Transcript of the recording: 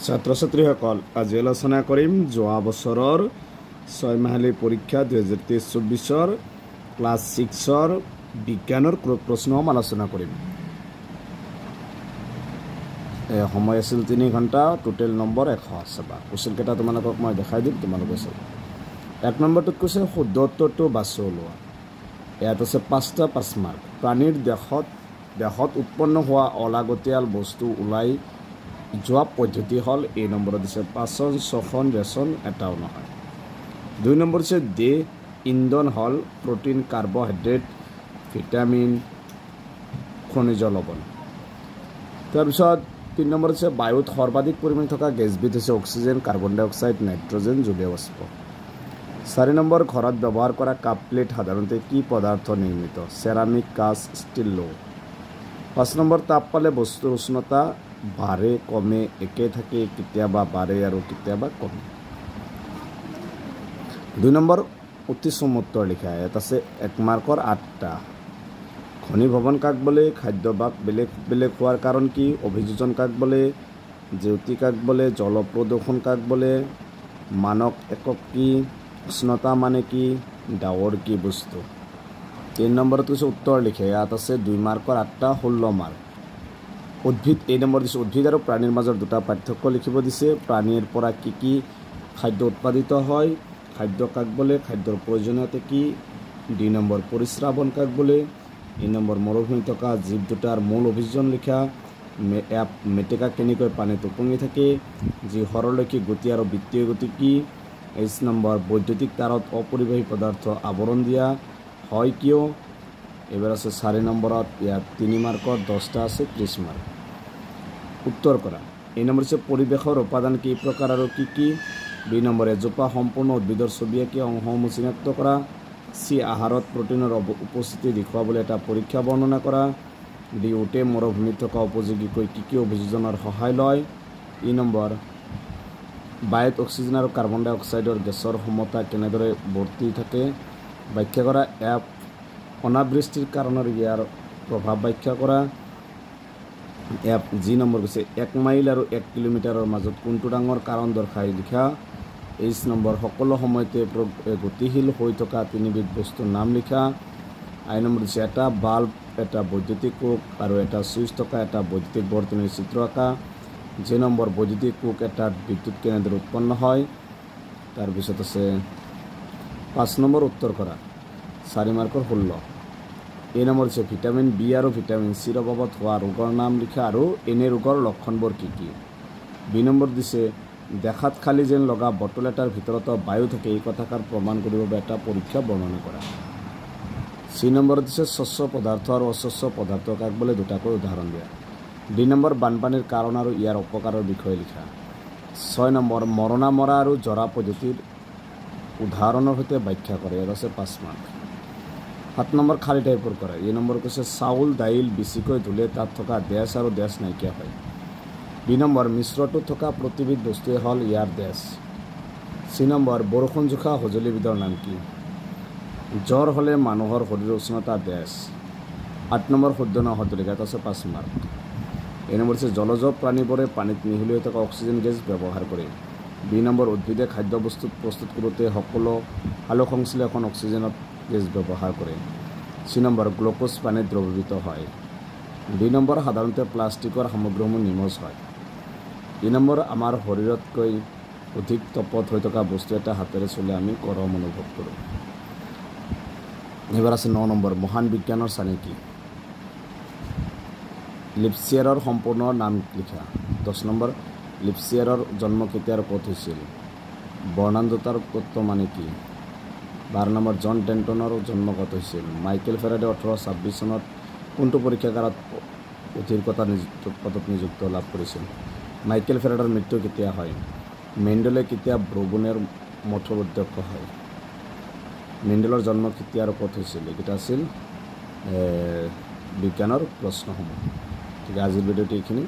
ছাত্ৰ ছাত্ৰীসকল আজি আলোচনা কৰিম যোৱা বছৰৰ 6 মাহিলী পৰীক্ষা 2023-24 ক্লাছ 6ৰ বিজ্ঞানৰ প্ৰশ্ন আলোচনা কৰিম। সময় আছিল 3 ঘণ্টা, টোটেল নম্বৰ 100 চাবা। কুৱেশ্যন কেইটা তোমালোকক মই দেখাই দিম, তোমালোকে চাবা। 1 নম্বৰটোত কৈছে শুদ্ধ উত্তৰটো বাছি ওলোৱা। ইয়াত আছে 5টা 5 মাৰ্ক। প্ৰাণীৰ দেহত উৎপন্ন হোৱা অলাগতিয়াল বস্তু ওলাই যোৱা পদ্ধতি হল এই নম্বৰত দিছে পাচন, শ্বসন, ৰেচন এটাও নহয়। 2 নম্বৰ দিছে দেহ ইন্ধন হল প্ৰটিন, কাৰ্বহাইড্ৰেট, ভিটামিন, খনিজ লৱণ। তাৰপিছত 3 নম্বৰ দিছে বায়ুত সৰ্বাধিক পৰিমাণে থকা গেছবিধ হৈছে অক্সিজেন, কাৰ্বন ডাই অক্সাইড, নাইট্ৰজেন, জলীয় বাষ্প। 4 নম্বৰ ঘৰত ব্যৱহাৰ কৰা কাপ প্লেট সাধাৰণতে কি পদাৰ্থ নিৰ্মিত? চেৰামিক, কাঁচ, ষ্টিল, লৌ। 5 নম্বৰ তাপ পালে বস্তুৰ উষ্ণতা বাঢ়ে কমে একে থাকে, কেতিয়াবা বাঢ়ে আৰু কেতিয়াবা কমে। 2 নম্বৰ অতি চমুত্তৰ লিখা। ইয়াত আছে 1 মাৰ্কৰ 8টা। ঘনীভৱন কাক বোলে? খাদ্যভাগ বেলেগ বেলেগ হোৱাৰ কাৰণ কি? অভিযোজন কাক বোলে? জেউতি কাক বোলে? জল প্ৰদূষণ কাক বোলে? মানক একক কি? উষ্ণতা মানে কি? ডাৱৰ কি বস্তু? 3 নম্বৰত হৈছে উত্তৰ লিখে। ইয়াত আছে 2 মাৰ্কৰ 8টা, 16 মাৰ্ক। উদ্ভিদ এই নম্বৰ দিছে উদ্ভিদ আৰু প্ৰাণীৰ মাজৰ 2টা পাৰ্থক্য লিখিব দিছে। প্ৰাণীৰ পৰা কি কি খাদ্য উৎপাদিত হয়? খাদ্য কাক বোলে? খাদ্যৰ প্ৰয়োজনীয়তা কি? 2 নম্বৰ পৰিস্ৰাৱন কাক বোলে? 3 নম্বৰ মৰুভূমিত থকা জীৱ 2টাৰ মূল অভিযোজন লিখা। মেটেকা কেনেকৈ পানীত উপঙি থাকে? যি সৰলৰৈখিক গতি আৰু বৃত্তীয় গতি কি? 8 নম্বৰ বৈদ্যুতিক তাৰত অপৰিবাহী পদাৰ্থ আৱৰণ দিয়া হয় কিয়? এবাৰ আছে 4 নম্বৰত। ইয়াত 3 মাৰ্কৰ 10টা আছে, 30 মাৰ্ক। উত্তৰ কৰা। এই নম্বৰ হৈছে পৰিৱেশৰ উপাদান কেই প্ৰকাৰ আৰু কি কি? 2 নম্বৰ এজোপা সম্পূৰ্ণ উদ্ভিদৰ ছবি আঁকি অংশসমূহ চিনাক্ত কৰা। চি আহাৰত প্ৰটিনৰ উপস্থিতি দেখুৱাবলৈ এটা পৰীক্ষা বৰ্ণনা কৰা। ডি উটে মৰুভূমিত থকা উপযোগীকৈ কি কি অভিযোজনৰ সহায় লয়? 3 নম্বৰ বায়ুত অক্সিজেন আৰু কাৰ্বন ডাই অক্সাইডৰ গেছৰ সমতা কেনেদৰে বৰ্তি থাকে? ব্যাখ্যা কৰা। অনাবৃষ্টিৰ কাৰণৰ ইয়াৰ প্ৰভাৱ ব্যাখ্যা কৰা। যি নম্বৰ কৈছে 1 মাইল আৰু 1 কিলোমিটাৰৰ মাজত কোনটো ডাঙৰ কাৰণ দৰ্শাই লিখা। 23 নম্বৰ সকলো সময়তে গতিশীল হৈ থকা 3বিধ বস্তুৰ নাম লিখা। 8 নম্বৰ দিছে এটা বাল্ব, এটা বৈদ্যুতিক কোক আৰু এটা চুইচ থকা এটা বৈদ্যুতিক বৰ্তনীৰ চিত্ৰ আঁকা। যে নম্বৰ বৈদ্যুতিক কোক এটাত বিদ্যুৎ কেনেদৰে উৎপন্ন হয়? তাৰপিছত আছে 5 নম্বৰ উত্তৰ কৰা। 4 মাৰ্কৰ 16। এই নম্বৰ হৈছে ভিটামিন বি আৰু ভিটামিন চিৰ অভাৱত হোৱা ৰোগৰ নাম লিখা আৰু এনে ৰোগৰ লক্ষণবোৰ কি কি? 2 নম্বৰ দিছে দেখাত খালী যেন লগা বটল এটাৰ ভিতৰতো বায়ু থাকে এই কথাষাৰ প্ৰমাণ কৰিবৰ বাবে এটা পৰীক্ষা বৰ্ণনা কৰা। 3 নম্বৰত দিছে স্বচ্ছ পদাৰ্থ আৰু অস্বচ্ছ পদাৰ্থ কাক বোলে? 2টাকৈ উদাহৰণ দিয়া। 2 নম্বৰ বানপানীৰ কাৰণ আৰু ইয়াৰ অপকাৰৰ বিষয়ে লিখা। 6 নম্বৰ মৰণা মৰা আৰু জৰা পদ্ধতিৰ উদাহৰণৰ সৈতে ব্যাখ্যা কৰে। ইয়াত আছে 5 মাৰ্ক। 7 নম্বৰ খালী টাইপৰ কৰা। এই নম্বৰ কৈছে চাউল দাইল বেছিকৈ ধুলে তাত থকা ডেছ আৰু ডেছ নাইকিয়া হয়। 2 নম্বৰ মিশ্ৰটোত থকা প্ৰতিবিধ বস্তুৱে হ'ল ইয়াৰ ডেছ। 3 নম্বৰ বৰষুণ জোখা সঁজুলিবিধৰ নাম কি? জ্বৰ হ'লে মানুহৰ শৰীৰৰ উষ্ণতা ডেছ। 8 নম্বৰ শুদ্ধ নহয়টো লিখা। আছে 5 মাৰ্ক। এই নম্বৰ হৈছে জলজ প্ৰাণীবোৰে পানীত মিহলি হৈ থকা অক্সিজেন গেছ ব্যৱহাৰ কৰে। 2 নম্বৰ উদ্ভিদে খাদ্য প্ৰস্তুত কৰোঁতে সকলো সালোকসংশ্লেষণ অক্সিজেনত গেছ ব্যৱহাৰ কৰে। 3 নম্বৰ গ্লুক'জ পানীত দ্ৰৱীভূত হয়। 2 নম্বৰ সাধাৰণতে প্লাষ্টিকৰ সামগ্ৰীসমূহ নিমজ হয়। 3 নম্বৰ আমাৰ শৰীৰতকৈ অধিক তপত হৈ থকা বস্তু এটা হাতেৰে চুলে আমি গৰম অনুভৱ কৰোঁ। এবাৰ আছে 9 নম্বৰ মহান বিজ্ঞানৰ চানি কি? লিপচিয়াৰৰ সম্পূৰ্ণ নাম লিখা। 10 নম্বৰ লিপচিয়াৰৰ জন্ম কেতিয়া আৰু ক'ত হৈছিল? বৰ্ণান্ধতাৰ তত্ত্ব মানে কি? 12 নম্বৰ জন ডেণ্টনৰ জন্ম ক'ত হৈছিল? মাইকেল ফেৰাডে 1826 চনত কোনটো পৰীক্ষাগাৰত অধিকতা পদত নিযুক্ত লাভ কৰিছিল? মাইকেল ফেৰাডেৰ মৃত্যু কেতিয়া হয়? মেণ্ডেলে কেতিয়া ব্ৰুগুনৰ মঠৰ অধ্যক্ষ হয়? মেণ্ডেলৰ জন্ম কেতিয়া আৰু ক'ত হৈছিল? এইকেইটা আছিল বিজ্ঞানৰ প্ৰশ্নসমূহ। ঠিক আছে, আজিৰ ভিডিঅ'টো এইখিনি।